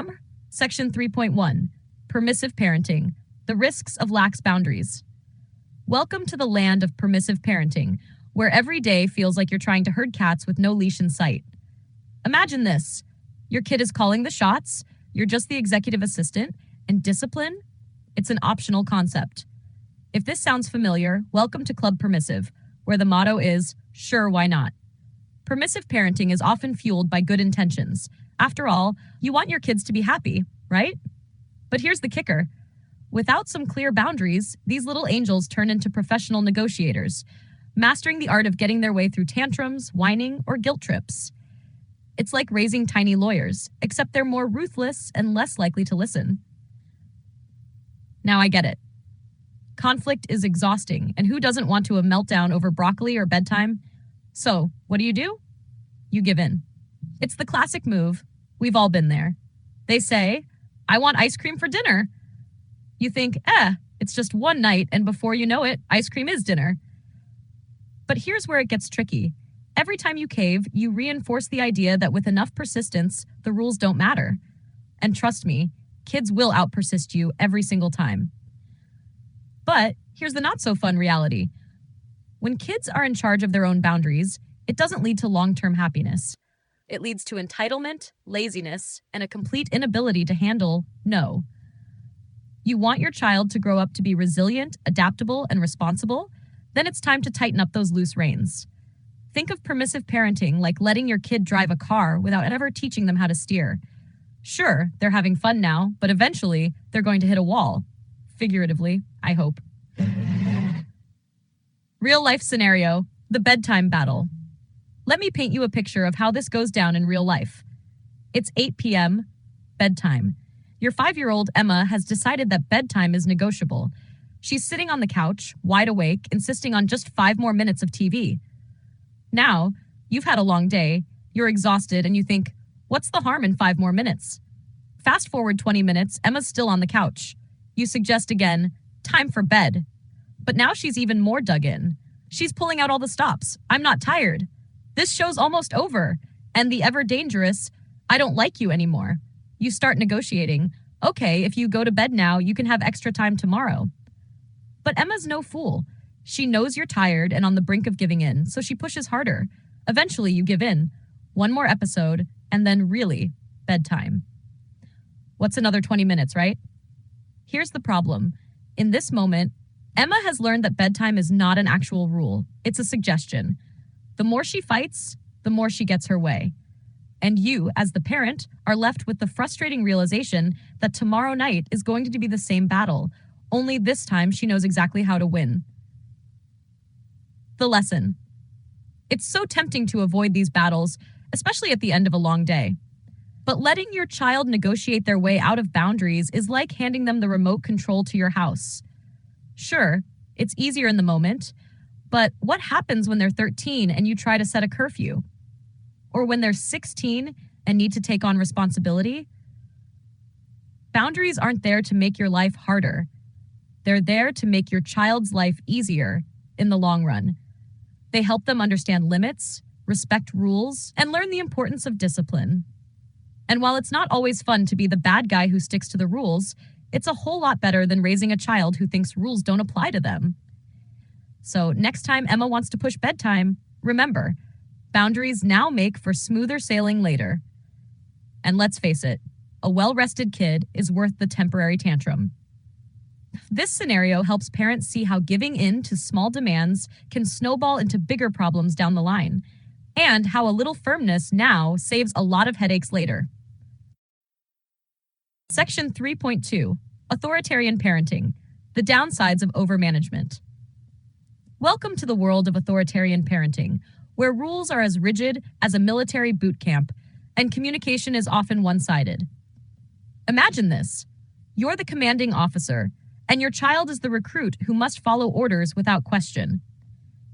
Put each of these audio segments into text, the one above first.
Playbook.com, Section 3.1, Permissive Parenting, the Risks of Lax Boundaries. Welcome to the land of permissive parenting, where every day feels like you're trying to herd cats with no leash in sight. Imagine this. Your kid is calling the shots, you're just the executive assistant, and discipline? It's an optional concept. If this sounds familiar, welcome to Club Permissive, where the motto is, sure, why not? Permissive parenting is often fueled by good intentions. After all, you want your kids to be happy, right? But here's the kicker. Without some clear boundaries, these little angels turn into professional negotiators, mastering the art of getting their way through tantrums, whining, or guilt trips. It's like raising tiny lawyers, except they're more ruthless and less likely to listen. Now I get it. Conflict is exhausting, and who doesn't want to a meltdown over broccoli or bedtime? So, what do? You give in. It's the classic move. We've all been there. They say, I want ice cream for dinner. You think, it's just one night, and before you know it, ice cream is dinner. But here's where it gets tricky. Every time you cave, you reinforce the idea that with enough persistence, the rules don't matter. And trust me, kids will out-persist you every single time. But here's the not-so-fun reality. When kids are in charge of their own boundaries, it doesn't lead to long-term happiness. It leads to entitlement, laziness, and a complete inability to handle no. You want your child to grow up to be resilient, adaptable, and responsible? Then it's time to tighten up those loose reins. Think of permissive parenting like letting your kid drive a car without ever teaching them how to steer. Sure, they're having fun now, but eventually they're going to hit a wall. Figuratively, I hope. Real life scenario, the bedtime battle. Let me paint you a picture of how this goes down in real life. It's 8 p.m., bedtime. Your 5-year-old Emma has decided that bedtime is negotiable. She's sitting on the couch, wide awake, insisting on just 5 more minutes of TV. Now, you've had a long day, you're exhausted, and you think, what's the harm in 5 more minutes? Fast forward 20 minutes, Emma's still on the couch. You suggest again, time for bed. But now she's even more dug in. She's pulling out all the stops. I'm not tired. This show's almost over. And the ever dangerous, I don't like you anymore. You start negotiating. Okay, if you go to bed now, you can have extra time tomorrow. But Emma's no fool. She knows you're tired and on the brink of giving in, so she pushes harder. Eventually, you give in. 1 more episode, and then really, bedtime. What's another 20 minutes, right? Here's the problem. In this moment, Emma has learned that bedtime is not an actual rule. It's a suggestion. The more she fights, the more she gets her way. And you, as the parent, are left with the frustrating realization that tomorrow night is going to be the same battle, only this time she knows exactly how to win. The lesson. It's so tempting to avoid these battles, especially at the end of a long day. But letting your child negotiate their way out of boundaries is like handing them the remote control to your house. Sure, it's easier in the moment, but what happens when they're 13 and you try to set a curfew? Or when they're 16 and need to take on responsibility? Boundaries aren't there to make your life harder. They're there to make your child's life easier in the long run. They help them understand limits, respect rules, and learn the importance of discipline. And while it's not always fun to be the bad guy who sticks to the rules, it's a whole lot better than raising a child who thinks rules don't apply to them. So next time Emma wants to push bedtime, remember, boundaries now make for smoother sailing later. And let's face it, a well-rested kid is worth the temporary tantrum. This scenario helps parents see how giving in to small demands can snowball into bigger problems down the line, and how a little firmness now saves a lot of headaches later. Section 3.2, Authoritarian Parenting, the Downsides of Overmanagement. Welcome to the world of authoritarian parenting, where rules are as rigid as a military boot camp, and communication is often one-sided. Imagine this. You're the commanding officer, and your child is the recruit who must follow orders without question.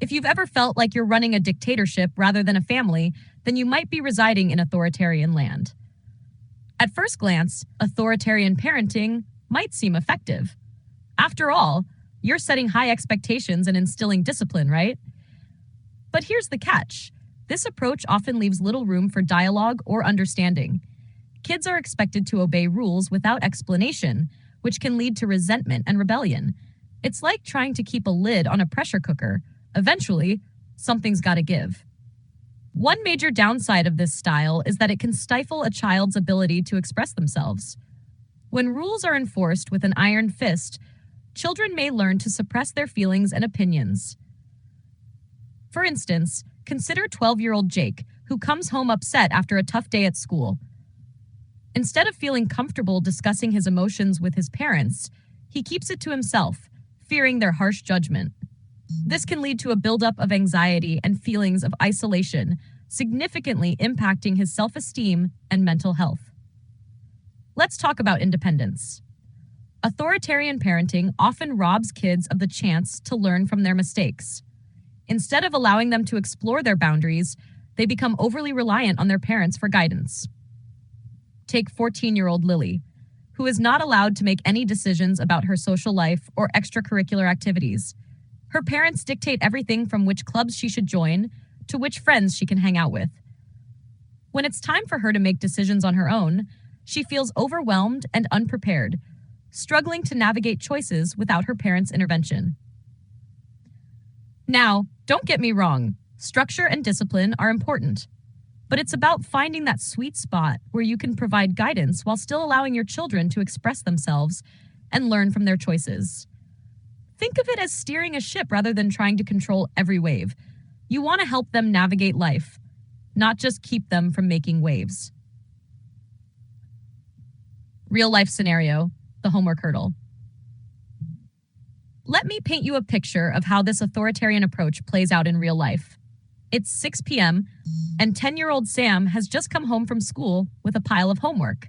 If you've ever felt like you're running a dictatorship rather than a family, then you might be residing in authoritarian land. At first glance, authoritarian parenting might seem effective. After all, you're setting high expectations and instilling discipline, right? But here's the catch. This approach often leaves little room for dialogue or understanding. Kids are expected to obey rules without explanation, which can lead to resentment and rebellion. It's like trying to keep a lid on a pressure cooker. Eventually, something's got to give. One major downside of this style is that it can stifle a child's ability to express themselves. When rules are enforced with an iron fist, children may learn to suppress their feelings and opinions. For instance, consider 12-year-old Jake, who comes home upset after a tough day at school. Instead of feeling comfortable discussing his emotions with his parents, he keeps it to himself, fearing their harsh judgment. This can lead to a buildup of anxiety and feelings of isolation, significantly impacting his self-esteem and mental health. Let's talk about independence. Authoritarian parenting often robs kids of the chance to learn from their mistakes. Instead of allowing them to explore their boundaries, they become overly reliant on their parents for guidance. Take 14-year-old Lily, who is not allowed to make any decisions about her social life or extracurricular activities. Her parents dictate everything from which clubs she should join to which friends she can hang out with. When it's time for her to make decisions on her own, she feels overwhelmed and unprepared, struggling to navigate choices without her parents' intervention. Now, don't get me wrong, structure and discipline are important, but it's about finding that sweet spot where you can provide guidance while still allowing your children to express themselves and learn from their choices. Think of it as steering a ship rather than trying to control every wave. You want to help them navigate life, not just keep them from making waves. Real life scenario, the homework hurdle. Let me paint you a picture of how this authoritarian approach plays out in real life. It's 6 p.m., and 10-year-old Sam has just come home from school with a pile of homework.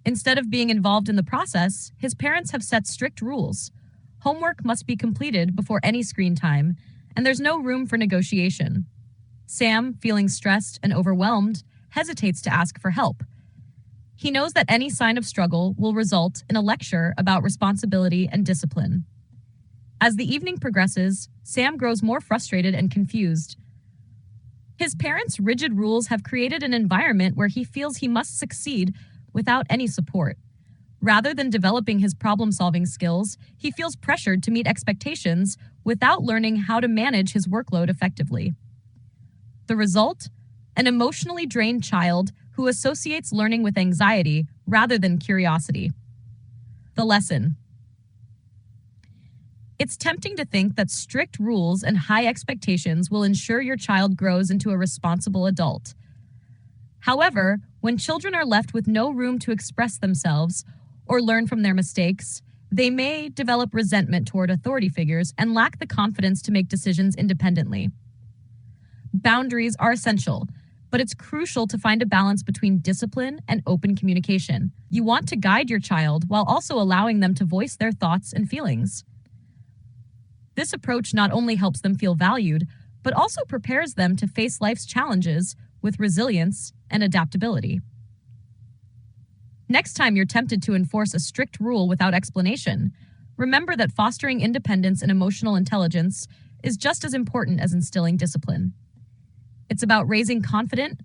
Instead of being involved in the process, his parents have set strict rules. Homework must be completed before any screen time, and there's no room for negotiation. Sam, feeling stressed and overwhelmed, hesitates to ask for help. He knows that any sign of struggle will result in a lecture about responsibility and discipline. As the evening progresses, Sam grows more frustrated and confused. His parents' rigid rules have created an environment where he feels he must succeed without any support. Rather than developing his problem-solving skills, he feels pressured to meet expectations without learning how to manage his workload effectively. The result? An emotionally drained child who associates learning with anxiety rather than curiosity. The lesson. It's tempting to think that strict rules and high expectations will ensure your child grows into a responsible adult. However, when children are left with no room to express themselves or learn from their mistakes, they may develop resentment toward authority figures and lack the confidence to make decisions independently. Boundaries are essential, but it's crucial to find a balance between discipline and open communication. You want to guide your child while also allowing them to voice their thoughts and feelings. This approach not only helps them feel valued, but also prepares them to face life's challenges with resilience and adaptability. Next time you're tempted to enforce a strict rule without explanation, remember that fostering independence and emotional intelligence is just as important as instilling discipline. It's about raising confident,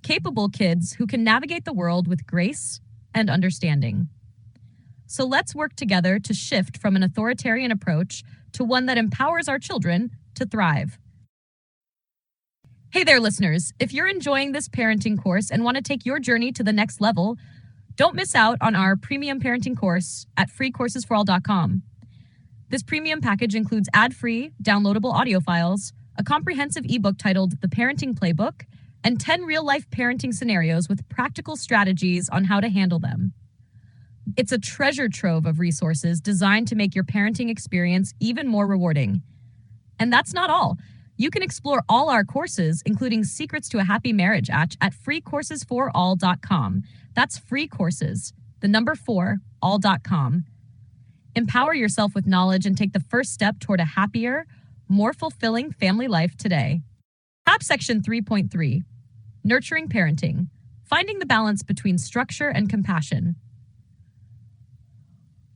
capable kids who can navigate the world with grace and understanding. So let's work together to shift from an authoritarian approach to one that empowers our children to thrive. Hey there, listeners. If you're enjoying this parenting course and want to take your journey to the next level, don't miss out on our premium parenting course at freecoursesforall.com. This premium package includes ad-free, downloadable audio files, a comprehensive ebook titled The Parenting Playbook, and 10 real-life parenting scenarios with practical strategies on how to handle them. It's a treasure trove of resources designed to make your parenting experience even more rewarding. And that's not all. You can explore all our courses, including Secrets to a Happy Marriage at freecoursesforall.com. That's free courses, the number 4, all.com. Empower yourself with knowledge and take the first step toward a happier, more fulfilling family life today. Tap section 3.3, Nurturing Parenting, finding the balance between structure and compassion.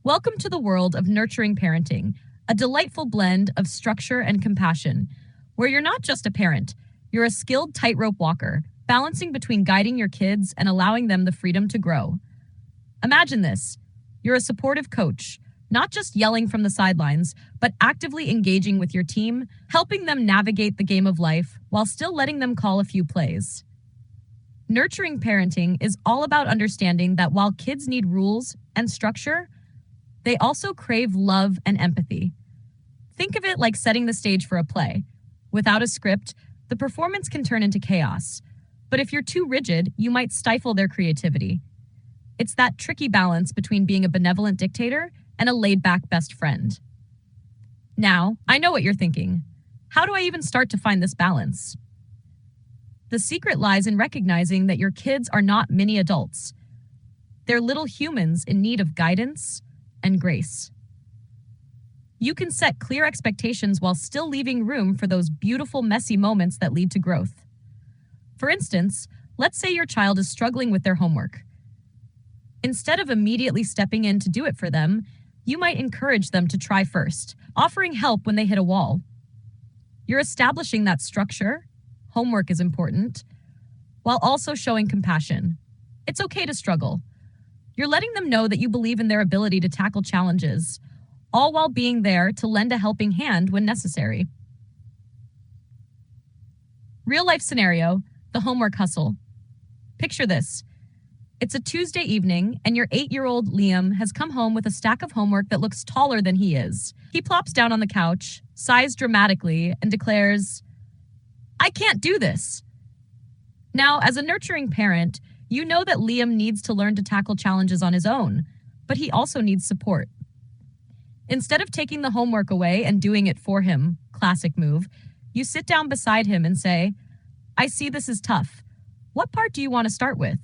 Welcome to the world of nurturing parenting, a delightful blend of structure and compassion, where you're not just a parent, you're a skilled tightrope walker, balancing between guiding your kids and allowing them the freedom to grow. Imagine this. You're a supportive coach, not just yelling from the sidelines, but actively engaging with your team, helping them navigate the game of life while still letting them call a few plays. Nurturing parenting is all about understanding that while kids need rules and structure, they also crave love and empathy. Think of it like setting the stage for a play. Without a script, the performance can turn into chaos. But if you're too rigid, you might stifle their creativity. It's that tricky balance between being a benevolent dictator and a laid-back best friend. Now, I know what you're thinking. How do I even start to find this balance? The secret lies in recognizing that your kids are not mini adults. They're little humans in need of guidance and grace. You can set clear expectations while still leaving room for those beautiful, messy moments that lead to growth. For instance, let's say your child is struggling with their homework. Instead of immediately stepping in to do it for them, you might encourage them to try first, offering help when they hit a wall. You're establishing that structure, homework is important, while also showing compassion. It's okay to struggle. You're letting them know that you believe in their ability to tackle challenges, all while being there to lend a helping hand when necessary. Real life scenario, the homework hustle. Picture this. It's a Tuesday evening, and your 8-year-old Liam has come home with a stack of homework that looks taller than he is. He plops down on the couch, sighs dramatically, and declares, "I can't do this." Now, as a nurturing parent, you know that Liam needs to learn to tackle challenges on his own, but he also needs support. Instead of taking the homework away and doing it for him, classic move, you sit down beside him and say, "I see this is tough. What part do you want to start with?"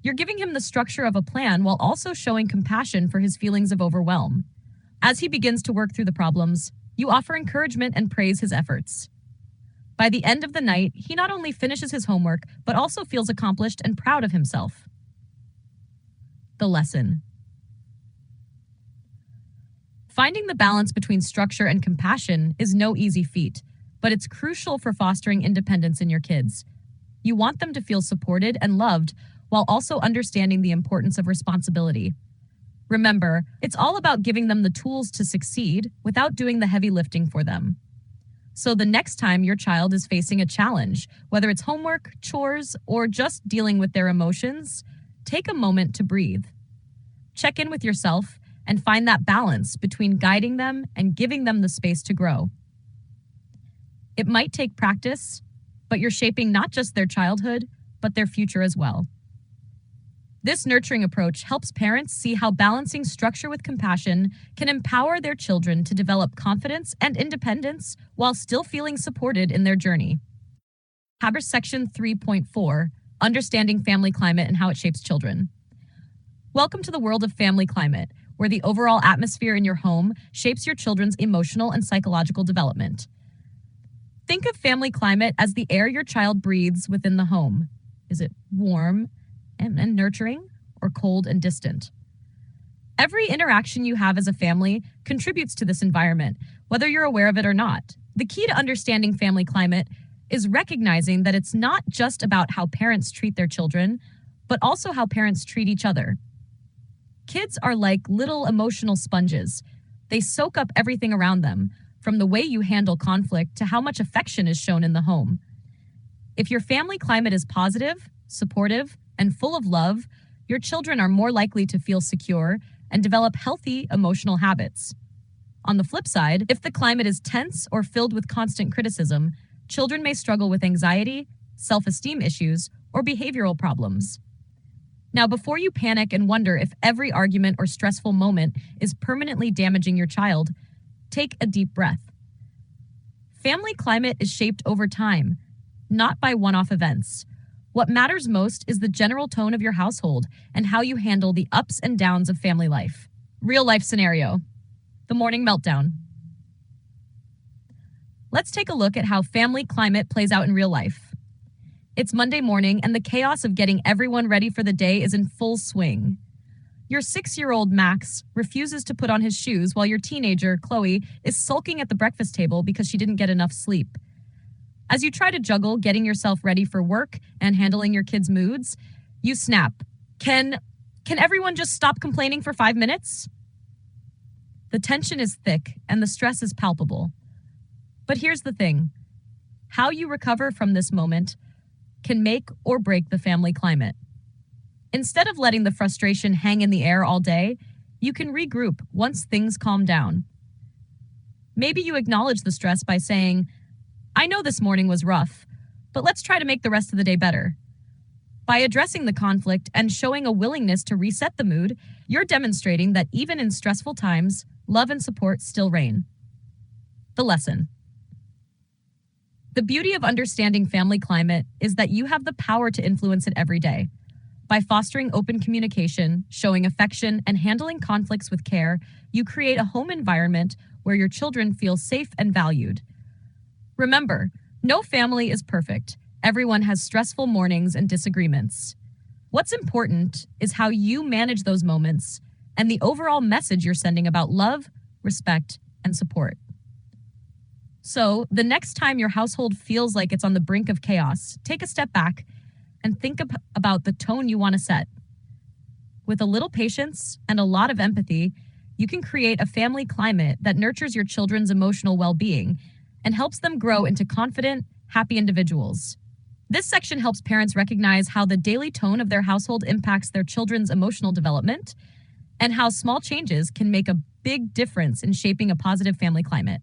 You're giving him the structure of a plan while also showing compassion for his feelings of overwhelm. As he begins to work through the problems, you offer encouragement and praise his efforts. By the end of the night, he not only finishes his homework, but also feels accomplished and proud of himself. The lesson. Finding the balance between structure and compassion is no easy feat, but it's crucial for fostering independence in your kids. You want them to feel supported and loved while also understanding the importance of responsibility. Remember, it's all about giving them the tools to succeed without doing the heavy lifting for them. So the next time your child is facing a challenge, whether it's homework, chores, or just dealing with their emotions, take a moment to breathe. Check in with yourself and find that balance between guiding them and giving them the space to grow. It might take practice, but you're shaping not just their childhood, but their future as well. This nurturing approach helps parents see how balancing structure with compassion can empower their children to develop confidence and independence while still feeling supported in their journey. Habers Section 3.4, Understanding Family Climate and How It Shapes Children. Welcome to the world of family climate, where the overall atmosphere in your home shapes your children's emotional and psychological development. Think of family climate as the air your child breathes within the home. Is it warm and nurturing, or cold and distant? Every interaction you have as a family contributes to this environment, whether you're aware of it or not. The key to understanding family climate is recognizing that it's not just about how parents treat their children, but also how parents treat each other. Kids are like little emotional sponges. They soak up everything around them, from the way you handle conflict to how much affection is shown in the home. If your family climate is positive, supportive, and full of love, your children are more likely to feel secure and develop healthy emotional habits. On the flip side, if the climate is tense or filled with constant criticism, children may struggle with anxiety, self-esteem issues, or behavioral problems. Now, before you panic and wonder if every argument or stressful moment is permanently damaging your child, take a deep breath. Family climate is shaped over time, not by one-off events. What matters most is the general tone of your household and how you handle the ups and downs of family life. Real life scenario. The morning meltdown. Let's take a look at how family climate plays out in real life. It's Monday morning and the chaos of getting everyone ready for the day is in full swing. Your 6-year-old Max refuses to put on his shoes while your teenager, Chloe, is sulking at the breakfast table because she didn't get enough sleep. As you try to juggle getting yourself ready for work and handling your kids' moods, you snap. Can everyone just stop complaining for 5 minutes? The tension is thick and the stress is palpable. But here's the thing. How you recover from this moment can make or break the family climate. Instead of letting the frustration hang in the air all day, you can regroup once things calm down. Maybe you acknowledge the stress by saying, I know this morning was rough, but let's try to make the rest of the day better. By addressing the conflict and showing a willingness to reset the mood, you're demonstrating that even in stressful times, love and support still reign. The lesson. The beauty of understanding family climate is that you have the power to influence it every day. By fostering open communication, showing affection, and handling conflicts with care, you create a home environment where your children feel safe and valued. Remember, no family is perfect. Everyone has stressful mornings and disagreements. What's important is how you manage those moments and the overall message you're sending about love, respect, and support. So, the next time your household feels like it's on the brink of chaos, take a step back and think about the tone you want to set. With a little patience and a lot of empathy, you can create a family climate that nurtures your children's emotional well-being and helps them grow into confident, happy individuals. This section helps parents recognize how the daily tone of their household impacts their children's emotional development and how small changes can make a big difference in shaping a positive family climate.